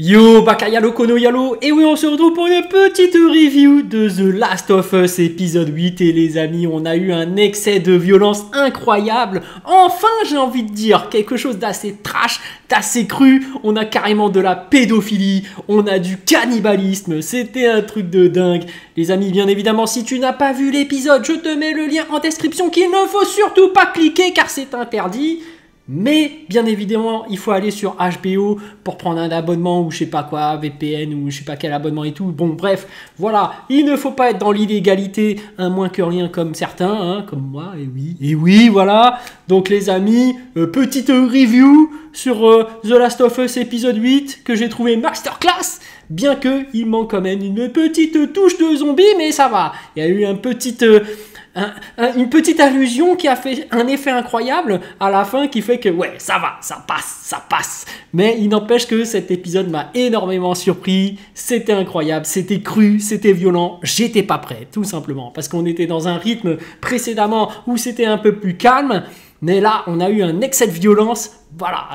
Yo, Bakayalo Kono Yalo, et oui, on se retrouve pour une petite review de The Last of Us épisode 8. Et les amis, on a eu un excès de violence incroyable. Enfin, j'ai envie de dire, quelque chose d'assez trash, d'assez cru. On a carrément de la pédophilie, on a du cannibalisme, c'était un truc de dingue. Les amis, bien évidemment, si tu n'as pas vu l'épisode, je te mets le lien en description qu'il ne faut surtout pas cliquer car c'est interdit. Mais bien évidemment, il faut aller sur HBO pour prendre un abonnement ou je sais pas quoi, VPN ou je sais pas quel abonnement et tout. Bon, bref, voilà, il ne faut pas être dans l'illégalité, un moins que rien comme certains, hein, comme moi, et oui, voilà. Donc les amis, petite review sur The Last of Us épisode 8 que j'ai trouvé masterclass. Bien que il manque quand même une petite touche de zombie, mais ça va. Il y a eu une petite allusion qui a fait un effet incroyable à la fin qui fait que ouais, ça va, ça passe. Mais il n'empêche que cet épisode m'a énormément surpris. C'était incroyable, c'était cru, c'était violent. J'étais pas prêt, tout simplement, parce qu'on était dans un rythme précédemment où c'était un peu plus calme. Mais là, on a eu un excès de violence. Voilà,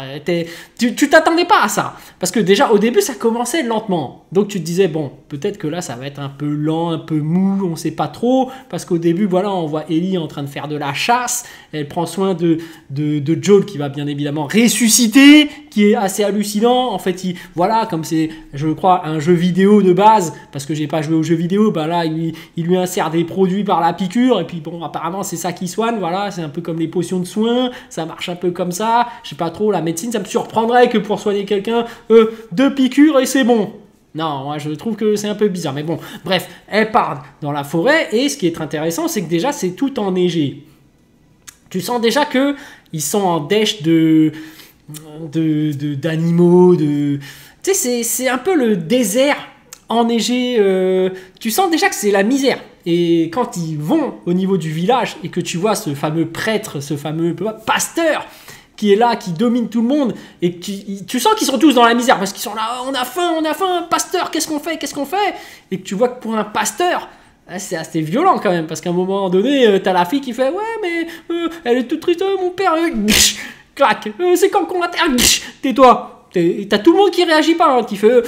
tu t'attendais pas à ça. Parce que déjà, au début, ça commençait lentement. Donc tu te disais, bon, peut-être que là, ça va être un peu lent, un peu mou, on sait pas trop. Parce qu'au début, voilà, on voit Ellie en train de faire de la chasse. Elle prend soin de Joel qui va bien évidemment ressusciter, qui est assez hallucinant. En fait, voilà, comme c'est, je crois, un jeu vidéo de base, parce que j'ai pas joué au jeu vidéo, bah là, il lui insère des produits par la piqûre. Et puis bon, apparemment, c'est ça qui soigne. Voilà, c'est un peu comme les potions de soins. Ça marche un peu comme ça. Je sais pas trop, la médecine, ça me surprendrait que pour soigner quelqu'un, 2 piqûres et c'est bon. Non, moi je trouve que c'est un peu bizarre, mais bon, bref, elle part dans la forêt et ce qui est intéressant, c'est que déjà c'est tout enneigé. Tu sens déjà que ils sont en dèche d'animaux, tu sais, c'est un peu le désert enneigé. Tu sens déjà que c'est la misère. Et quand ils vont au niveau du village et que tu vois ce fameux prêtre, ce fameux pasteur qui est là, qui domine tout le monde, et tu sens qu'ils sont tous dans la misère, parce qu'ils sont là, on a faim, pasteur, qu'est-ce qu'on fait, et que tu vois que pour un pasteur, c'est assez violent quand même, parce qu'à un moment donné, t'as la fille qui fait, ouais, mais elle est toute triste, mon père, clac, c'est quand qu'on l'enterre, tais-toi. T'as tout le monde qui réagit pas, hein, qui fait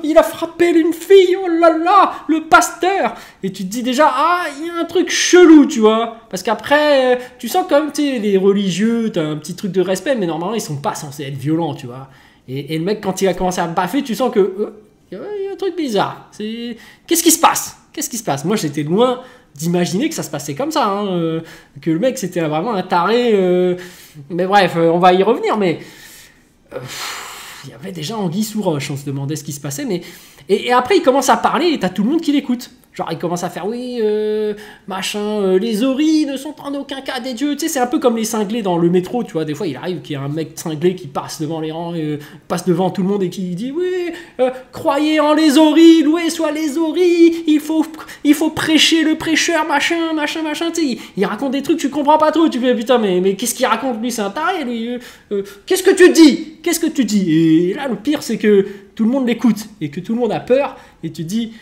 il a frappé une fille, oh là là, le pasteur. Et tu te dis déjà, ah, il y a un truc chelou, tu vois. Parce qu'après, tu sens comme, tu sais, les religieux, t'as un petit truc de respect, mais normalement, ils sont pas censés être violents, tu vois. Et le mec, quand il a commencé à baffer, tu sens que il y a un truc bizarre. Qu'est-ce qui se passe? Moi, j'étais loin d'imaginer que ça se passait comme ça, hein, que le mec, c'était vraiment un taré. Mais bref, on va y revenir, mais... il y avait déjà anguille sous roche, on se demandait ce qui se passait, mais et après il commence à parler et t'as tout le monde qui l'écoute. Genre il commence à faire oui, machin, les oris ne sont en aucun cas des dieux. Tu sais, c'est un peu comme les cinglés dans le métro, tu vois. Des fois il arrive qu'il y a un mec cinglé qui passe devant les rangs, passe devant tout le monde et qui dit oui, croyez en les oris, louez soit les oris, il faut prêcher le prêcheur, machin. Tu sais, il raconte des trucs, tu comprends pas trop. Tu fais putain, mais qu'est-ce qu'il raconte lui, c'est un taré lui. Qu'est-ce que tu dis? Et là le pire c'est que tout le monde l'écoute et que tout le monde a peur et tu te dis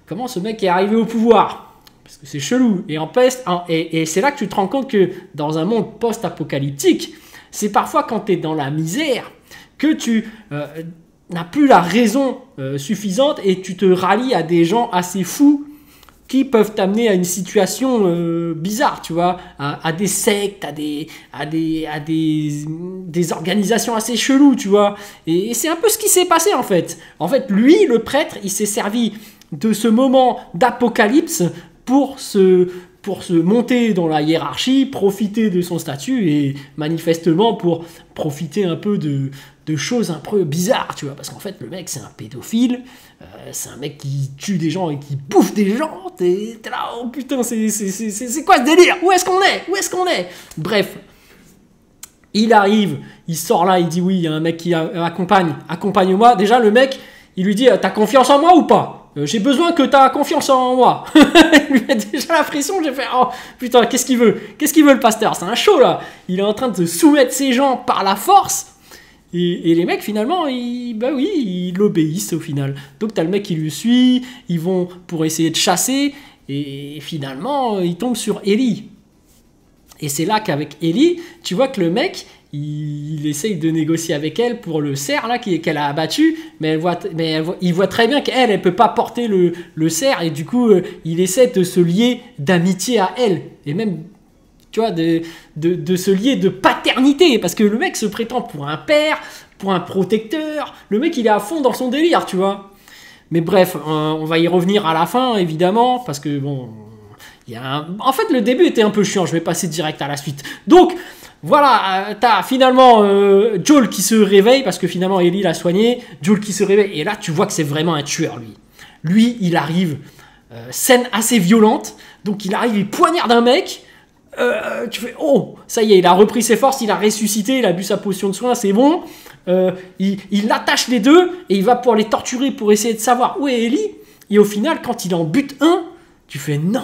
comment ce mec est arrivé au pouvoir? Parce que c'est chelou. Et c'est là que tu te rends compte que dans un monde post-apocalyptique, c'est parfois quand tu es dans la misère que tu n'as plus la raison suffisante et tu te rallies à des gens assez fous qui peuvent t'amener à une situation bizarre, tu vois, à des sectes, à des organisations assez cheloues, tu vois. Et c'est un peu ce qui s'est passé en fait. En fait, lui, le prêtre, il s'est servi de ce moment d'apocalypse pour se monter dans la hiérarchie, profiter de son statut et manifestement pour profiter un peu de choses un peu bizarres, tu vois, parce qu'en fait le mec c'est un pédophile, c'est un mec qui tue des gens et qui bouffe des gens, t'es là, oh putain, c'est quoi ce délire? Où est-ce qu'on est? Bref, il arrive, il sort là, il dit oui, il y a un mec qui accompagne-moi. Déjà le mec, il lui dit t'as confiance en moi ou pas? J'ai besoin que tu as confiance en moi. Il lui a déjà la pression, j'ai fait oh putain, qu'est-ce qu'il veut le pasteur? C'est un show là. Il est en train de soumettre ses gens par la force. Et les mecs finalement, ils l'obéissent au final. Donc t'as le mec qui lui suit, ils vont pour essayer de chasser, et finalement ils tombent sur Ellie. Et c'est là qu'avec Ellie, tu vois que le mec, il essaye de négocier avec elle pour le cerf là qu'elle a abattu, mais il voit très bien qu'elle peut pas porter le cerf, et du coup il essaie de se lier d'amitié à elle, et même tu vois de se lier de paternité, parce que le mec se prétend pour un père, pour un protecteur, le mec il est à fond dans son délire, tu vois. Mais bref, on va y revenir à la fin évidemment, parce que bon, en fait le début était un peu chiant, je vais passer direct à la suite. Donc voilà, t'as finalement Joel qui se réveille, parce que finalement Ellie l'a soigné. Joel qui se réveille, et là tu vois que c'est vraiment un tueur, lui. Lui, il arrive, scène assez violente, donc il arrive, il poignarde un mec, tu fais, oh, ça y est, il a repris ses forces, il a ressuscité, il a bu sa potion de soin, c'est bon. Il attache les deux, et il va pour les torturer, pour essayer de savoir où est Ellie, et au final, quand il en bute un, tu fais, non,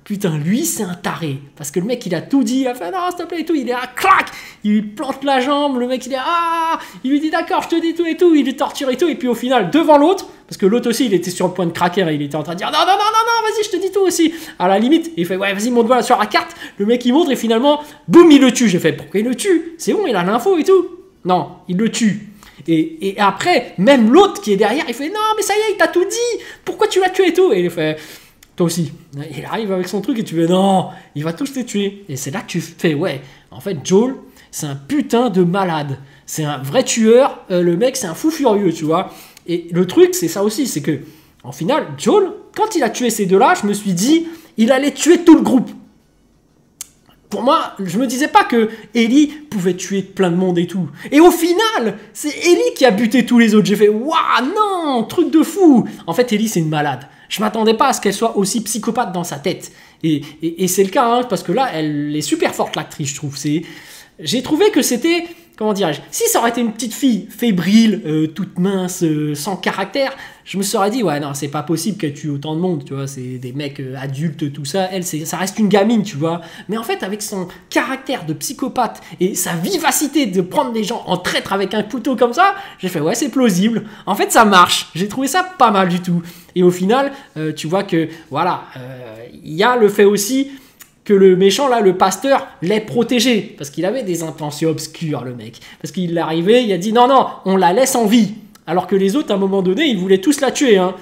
putain, lui, c'est un taré. Parce que le mec, il a tout dit. Il a fait, non, s'il te plaît, et tout. Il est là, clac. Il lui plante la jambe. Le mec, il est, ah. Il lui dit, d'accord, je te dis tout et tout. Il est torturé et tout. Et puis, au final, devant l'autre, parce que l'autre aussi, il était sur le point de craquer. Il était en train de dire, non, non, non, non, non, vas-y, je te dis tout aussi. À la limite, il fait, ouais, vas-y, montre-moi sur la carte. Le mec, il montre. Et finalement, boum, il le tue. J'ai fait, pourquoi il le tue? C'est bon, il a l'info et tout. Non, il le tue. Et après, même l'autre qui est derrière, il fait, non, mais ça y est, il t'a tout dit. Pourquoi tu l'as tué et tout? Et il fait, toi aussi. Il arrive avec son truc et tu fais non, il va tous les tuer. Et c'est là que tu fais ouais, en fait Joel, c'est un putain de malade. C'est un vrai tueur. Le mec, c'est un fou furieux, tu vois. Et le truc, c'est ça aussi, c'est que en final, Joel, quand il a tué ces deux-là, je me suis dit, il allait tuer tout le groupe. Pour moi, je me disais pas que Ellie pouvait tuer plein de monde et tout. Et au final, c'est Ellie qui a buté tous les autres. J'ai fait waouh, non, truc de fou. En fait, Ellie, c'est une malade. Je m'attendais pas à ce qu'elle soit aussi psychopathe dans sa tête. Et c'est le cas, hein, parce que là, elle est super forte, l'actrice, je trouve. J'ai trouvé que c'était, comment dirais-je, si ça aurait été une petite fille fébrile, toute mince, sans caractère, je me serais dit, ouais, non, c'est pas possible qu'elle tue autant de monde, tu vois, c'est des mecs adultes, tout ça. Elle, ça reste une gamine, tu vois. Mais en fait, avec son caractère de psychopathe et sa vivacité de prendre des gens en traître avec un couteau comme ça, j'ai fait, ouais, c'est plausible. En fait, ça marche. J'ai trouvé ça pas mal du tout. Et au final, tu vois que, voilà, il y a le fait aussi que le méchant, là, le pasteur, l'ait protégé. Parce qu'il avait des intentions obscures, le mec. Parce qu'il est arrivé, il a dit, non, non, on la laisse en vie. Alors que les autres, à un moment donné, ils voulaient tous la tuer. Hein.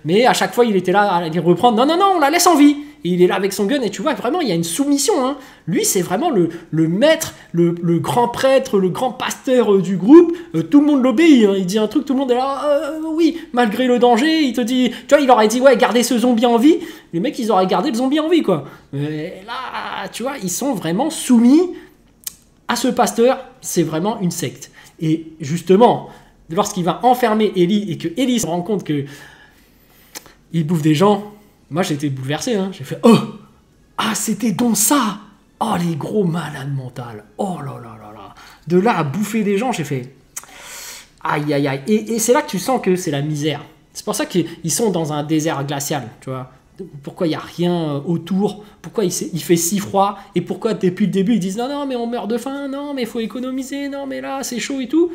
Mais à chaque fois, il était là à les reprendre. Non, non, non, on la laisse en vie. Et il est là avec son gun. Et tu vois, vraiment, il y a une soumission. Hein. Lui, c'est vraiment le maître, le grand prêtre, le grand pasteur du groupe. Tout le monde l'obéit. Hein. Il dit un truc, tout le monde est là. Oui, malgré le danger. Il te dit... Tu vois, il aurait dit, ouais, gardez ce zombie en vie. Les mecs, ils auraient gardé le zombie en vie, quoi. Mais là, tu vois, ils sont vraiment soumis à ce pasteur. C'est vraiment une secte. Et justement... Lorsqu'il va enfermer Ellie et que Ellie se rend compte que il bouffe des gens, moi j'ai été bouleversé, hein. J'ai fait oh, ah c'était donc ça, oh les gros malades mentales, oh là là là là, de là à bouffer des gens, j'ai fait aïe aïe aïe, et c'est là que tu sens que c'est la misère. C'est pour ça qu'ils sont dans un désert glacial, tu vois. Pourquoi il n'y a rien autour, pourquoi il fait si froid, et pourquoi depuis le début ils disent non non mais on meurt de faim, non mais il faut économiser, non mais là c'est chaud et tout.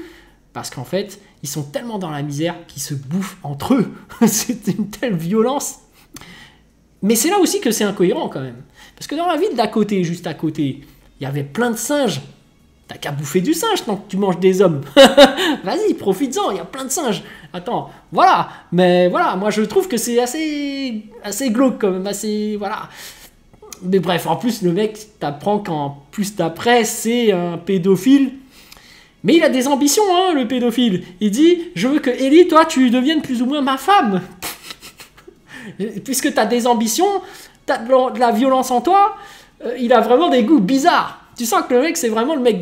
Parce qu'en fait, ils sont tellement dans la misère qu'ils se bouffent entre eux. C'est une telle violence. Mais c'est là aussi que c'est incohérent quand même. Parce que dans la ville d'à côté, juste à côté, il y avait plein de singes. T'as qu'à bouffer du singe tant que tu manges des hommes. Vas-y, profites-en, il y a plein de singes. Attends, voilà. Mais voilà, moi je trouve que c'est assez glauque quand même, assez... Voilà. Mais bref, en plus, le mec, t'apprends qu'en plus d'après, c'est un pédophile. Mais il a des ambitions, hein, le pédophile. Il dit, je veux que Ellie, toi, tu deviennes plus ou moins ma femme. Puisque tu as des ambitions, tu as de la violence en toi, il a vraiment des goûts bizarres. Tu sens que le mec, c'est vraiment le mec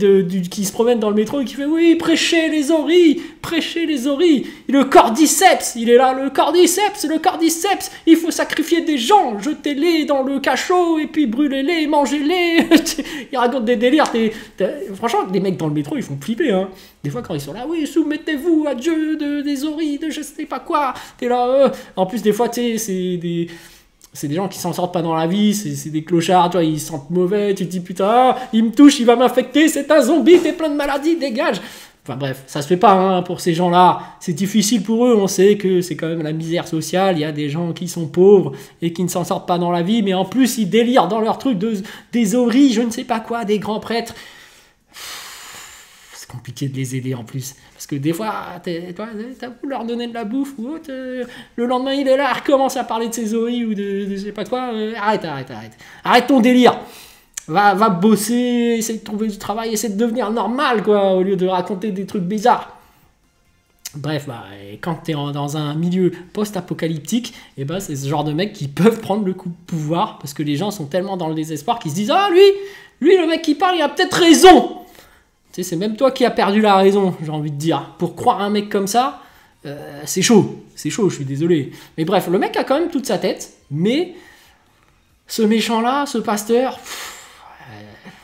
qui se promène dans le métro et qui fait « Oui, prêchez les oreilles, prêchez les oreilles. » Le cordyceps, il est là, le cordyceps, il faut sacrifier des gens, jetez-les dans le cachot et puis brûlez-les, mangez-les. Il raconte des délires. Franchement, les mecs dans le métro, ils font flipper. Hein. Des fois, quand ils sont là « Oui, soumettez-vous à Dieu des oreilles, de je sais pas quoi. » T'es là, En plus, des fois, tu sais, c'est des gens qui s'en sortent pas dans la vie, c'est des clochards, tu vois, ils sentent mauvais, tu te dis putain, il me touche, il va m'infecter, c'est un zombie, fait plein de maladies, dégage. Enfin bref, ça se fait pas hein, pour ces gens-là, c'est difficile pour eux, on sait que c'est quand même la misère sociale, il y a des gens qui sont pauvres et qui ne s'en sortent pas dans la vie, mais en plus ils délirent dans leur truc des oreilles, je ne sais pas quoi, des grands prêtres. compliqué de les aider en plus. Parce que des fois, t'as voulu leur donner de la bouffe ou autre, le lendemain il est là, il recommence à parler de ses oreilles ou de je sais pas quoi. Arrête. Arrête ton délire. Va bosser, essaie de trouver du travail, essaie de devenir normal, quoi, au lieu de raconter des trucs bizarres. Bref, quand t'es dans un milieu post-apocalyptique, c'est ce genre de mecs qui peuvent prendre le coup de pouvoir parce que les gens sont tellement dans le désespoir qu'ils se disent « Ah, lui, le mec qui parle, il a peut-être raison !» Tu sais, c'est même toi qui as perdu la raison, j'ai envie de dire. Pour croire un mec comme ça, c'est chaud. C'est chaud, je suis désolé. Mais bref, le mec a quand même toute sa tête, mais ce méchant-là, ce pasteur...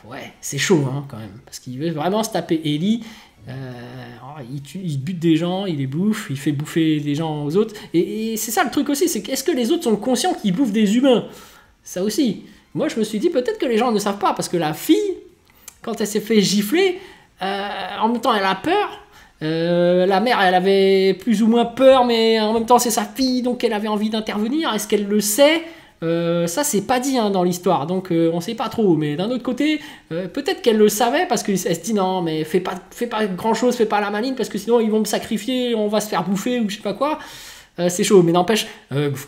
Ouais, c'est chaud quand même, parce qu'il veut vraiment se taper Ellie. Il bute des gens, il les bouffe, il fait bouffer des gens aux autres. Et c'est ça le truc aussi, c'est qu'est-ce que les autres sont conscients qu'ils bouffent des humains? Ça aussi. Moi, je me suis dit peut-être que les gens ne savent pas, parce que la fille, quand elle s'est fait gifler, en même temps elle a peur. La mère, elle avait plus ou moins peur, mais en même temps c'est sa fille, donc elle avait envie d'intervenir. Est-ce qu'elle le sait? Ça c'est pas dit dans l'histoire, donc on sait pas trop, mais d'un autre côté peut-être qu'elle le savait parce qu'elle se dit non mais fais pas grand chose, fais pas la maligne parce que sinon ils vont me sacrifier, on va se faire bouffer ou je sais pas quoi. C'est chaud, mais n'empêche,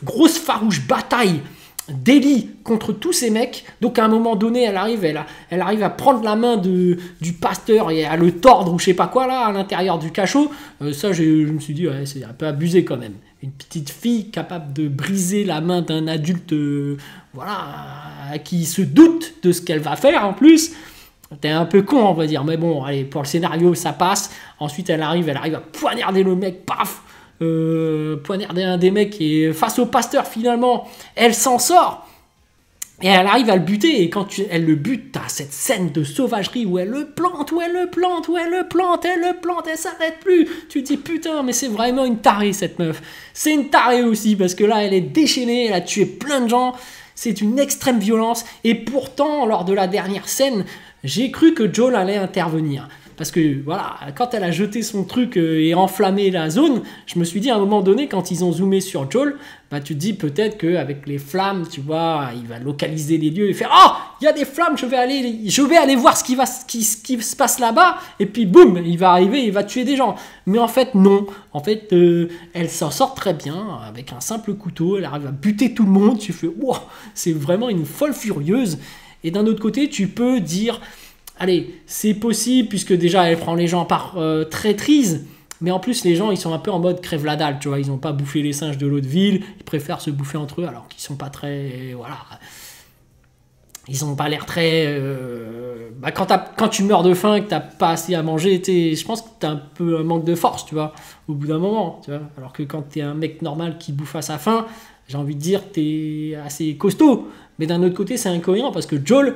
grosse farouche bataille d'Ellie contre tous ces mecs. Donc à un moment donné elle arrive à prendre la main du pasteur et à le tordre ou je sais pas quoi là à l'intérieur du cachot. Ça je me suis dit ouais, c'est un peu abusé quand même. Une petite fille capable de briser la main d'un adulte qui se doute de ce qu'elle va faire en plus. T'es un peu con on va dire, mais bon allez, pour le scénario ça passe. Ensuite elle arrive à poignarder le mec, paf, poignarder un des mecs et face au pasteur finalement elle s'en sort. Et elle arrive à le buter, et quand elle le bute, t'as cette scène de sauvagerie où elle le plante, elle s'arrête plus. Tu te dis putain, mais c'est vraiment une tarée cette meuf. C'est une tarée aussi, parce que là elle est déchaînée, elle a tué plein de gens, c'est une extrême violence, et pourtant lors de la dernière scène, j'ai cru que Joel allait intervenir. Parce que voilà, quand elle a jeté son truc et enflammé la zone, je me suis dit à un moment donné, quand ils ont zoomé sur Joel, tu te dis peut-être qu'avec les flammes, tu vois, il va localiser les lieux et faire « Oh, il y a des flammes, je vais aller voir ce qui se passe là-bas. » Et puis boum, il va arriver, il va tuer des gens. Mais en fait, non. En fait, elle s'en sort très bien avec un simple couteau. Elle arrive à buter tout le monde. Tu fais « Wow, c'est vraiment une folle furieuse. » Et d'un autre côté, tu peux dire... Allez, c'est possible puisque déjà elle prend les gens par traîtrise, mais en plus les gens ils sont un peu en mode crève la dalle, tu vois, ils n'ont pas bouffé les singes de l'autre ville, ils préfèrent se bouffer entre eux alors qu'ils sont pas très, voilà, ils ont pas l'air très, quand tu meurs de faim et que t'as pas assez à manger, je pense que t'as un peu un manque de force, tu vois, au bout d'un moment, tu vois, alors que quand t'es un mec normal qui bouffe à sa faim, j'ai envie de dire t'es assez costaud, mais d'un autre côté c'est incohérent parce que Joel,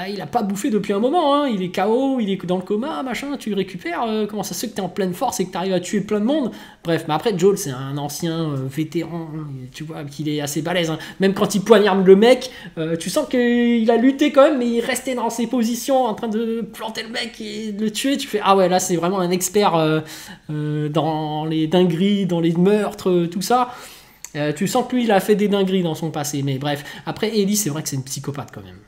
il a pas bouffé depuis un moment, il est KO, il est dans le coma, machin, tu le récupères, comment ça se fait que t'es en pleine force et que t'arrives à tuer plein de monde? Bref, mais après Joel c'est un ancien vétéran, tu vois qu'il est assez balèze, même quand il poignarde le mec, tu sens qu'il a lutté quand même, mais il restait dans ses positions en train de planter le mec et de le tuer, tu fais ah ouais là c'est vraiment un expert dans les dingueries, dans les meurtres, tout ça. Tu sens que lui il a fait des dingueries dans son passé, mais bref, après Ellie c'est vrai que c'est une psychopathe quand même.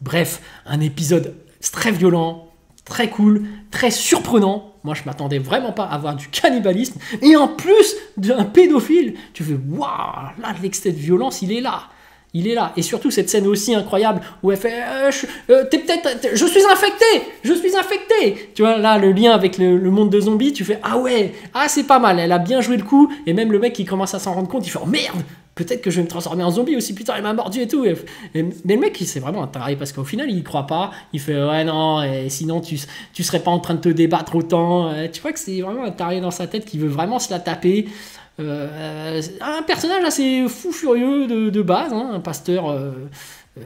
Bref, un épisode très violent, très cool, très surprenant. Moi, je m'attendais vraiment pas à voir du cannibalisme. Et en plus d'un pédophile, tu fais waouh, là, l'excès de violence, il est là. Il est là. Et surtout, cette scène aussi incroyable où elle fait je suis infecté. Tu vois, là, le lien avec le monde de zombies, tu fais ah ouais, ah c'est pas mal, elle a bien joué le coup. Et même le mec qui commence à s'en rendre compte, il fait oh merde, peut-être que je vais me transformer en zombie aussi, putain, elle m'a mordu et tout. Mais le mec, c'est vraiment un taré parce qu'au final, il y croit pas. Il fait ouais, non, et sinon, tu serais pas en train de te débattre autant. Tu vois que c'est vraiment un taré dans sa tête qui veut vraiment se la taper. Un personnage assez fou furieux de base, un pasteur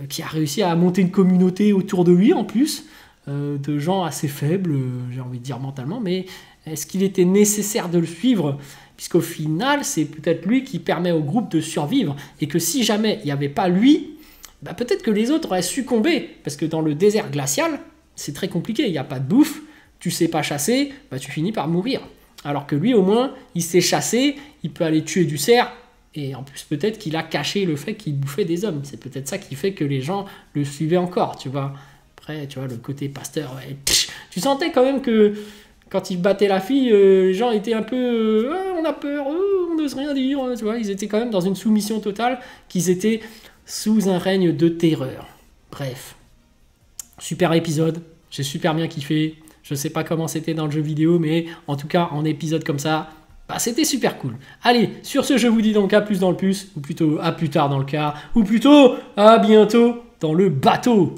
qui a réussi à monter une communauté autour de lui en plus, de gens assez faibles, j'ai envie de dire mentalement, mais est-ce qu'il était nécessaire de le suivre? Puisqu'au final, c'est peut-être lui qui permet au groupe de survivre, et que si jamais il n'y avait pas lui, peut-être que les autres auraient succombé, parce que dans le désert glacial, c'est très compliqué, il n'y a pas de bouffe, tu sais pas chasser, tu finis par mourir. Alors que lui, au moins, il sait chasser, il peut aller tuer du cerf, et en plus, peut-être qu'il a caché le fait qu'il bouffait des hommes. C'est peut-être ça qui fait que les gens le suivaient encore, tu vois. Après, tu vois, le côté pasteur, ouais, Tu sentais quand même que quand il battait la fille, les gens étaient un peu on a peur, on n'ose rien dire. Tu vois, ils étaient quand même dans une soumission totale, qu'ils étaient sous un règne de terreur. Bref, super épisode, j'ai super bien kiffé. Je sais pas comment c'était dans le jeu vidéo, mais en tout cas, en épisode comme ça, bah, c'était super cool. Allez, sur ce, je vous dis donc à plus dans le puce, ou plutôt à plus tard dans le car, ou plutôt à bientôt dans le bateau.